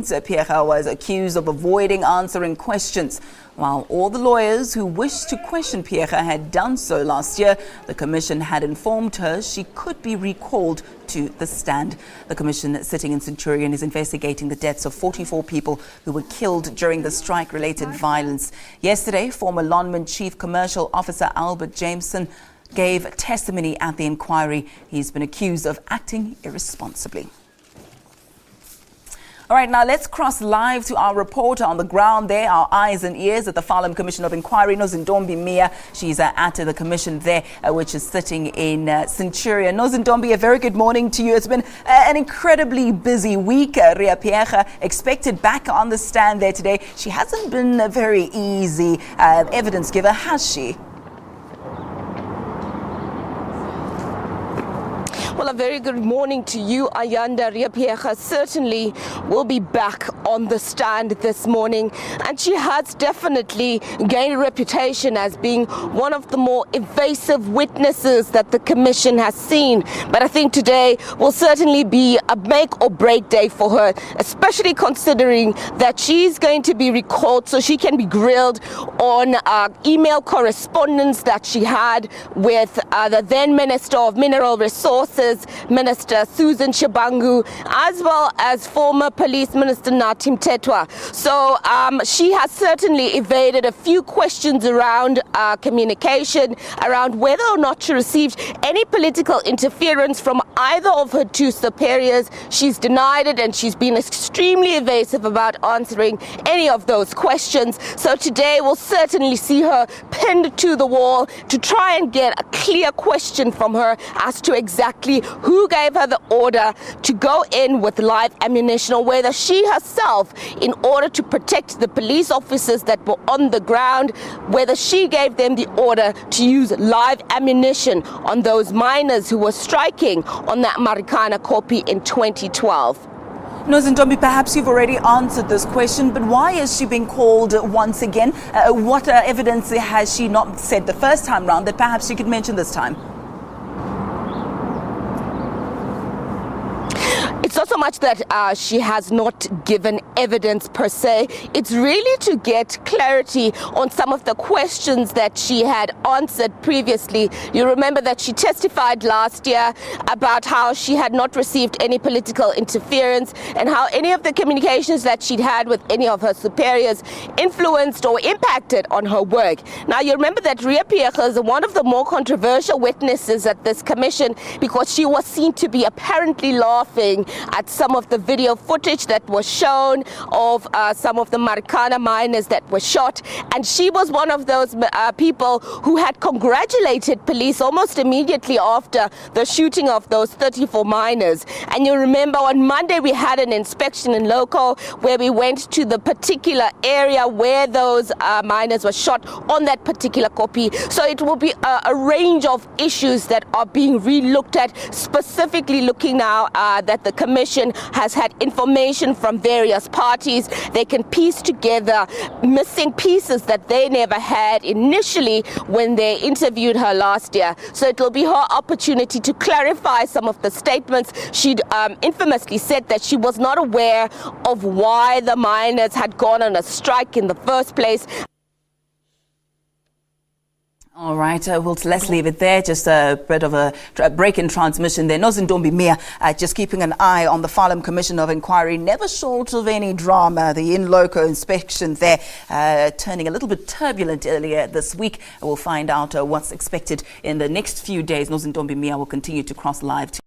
Phiyega was accused of avoiding answering questions. While all the lawyers who wished to question Phiyega had done so last year, the commission had informed her she could be recalled to the stand. The commission sitting in Centurion is investigating the deaths of 44 people who were killed during the strike-related violence. Yesterday, former Lonmin Chief Commercial Officer Albert Jameson gave testimony at the inquiry. He's been accused of acting irresponsibly. All right, now let's cross live to our reporter on the ground there, our eyes and ears at the Farlam Commission of Inquiry, Nozintombi. She's at the commission there, which is sitting in Centurion. Nozintombi, a very good morning to you. It's been an incredibly busy week. Riah Phiyega expected back on the stand there today. She hasn't been a very easy evidence giver, has she? Well, a very good morning to you, Ayanda. Riah Phiyega certainly will be back on the stand this morning, and she has definitely gained a reputation as being one of the more evasive witnesses that the commission has seen. But I think today will certainly be a make or break day for her, especially considering that she's going to be recalled so she can be grilled on email correspondence that she had with the then Minister of Mineral Resources, Minister Susan Shabangu, as well as former Police Minister Nathi Mthethwa. So she has certainly evaded a few questions around communication, around whether or not she received any political interference from either of her two superiors. She's denied it, and she's been extremely evasive about answering any of those questions. So today we'll certainly see her pinned to the wall to try and get a clear question from her as to exactly who gave her the order to go in with live ammunition, or whether she herself, in order to protect the police officers that were on the ground, whether she gave them the order to use live ammunition on those miners who were striking on that Marikana copy in 2012. Nozintombi, perhaps you've already answered this question, but why is she being called once again? What evidence has she not said the first time round that perhaps she could mention this time? It's not so much that she has not given evidence per se. It's really to get clarity on some of the questions that she had answered previously. You remember that she testified last year about how she had not received any political interference, and how any of the communications that she'd had with any of her superiors influenced or impacted on her work. Now, you remember that Riah Phiyega is one of the more controversial witnesses at this commission, because she was seen to be apparently laughing at some of the video footage that was shown of some of the Marikana miners that were shot. And she was one of those people who had congratulated police almost immediately after the shooting of those 34 miners. And you remember on Monday we had an inspection in local where we went to the particular area where those miners were shot on that particular copy. So it will be a range of issues that are being re-looked at, specifically looking now that the commission has had information from various parties. They can piece together missing pieces that they never had initially when they interviewed her last year. So it will be her opportunity to clarify some of the statements. She'd infamously said that she was not aware of why the miners had gone on a strike in the first place. All right, let's leave it there. Just a bit of a break in transmission there. Nozintombi just keeping an eye on the Farlam Commission of Inquiry, never short of any drama. The in-loco inspection there turning a little bit turbulent earlier this week. We'll find out what's expected in the next few days. Nozintombi will continue to cross live to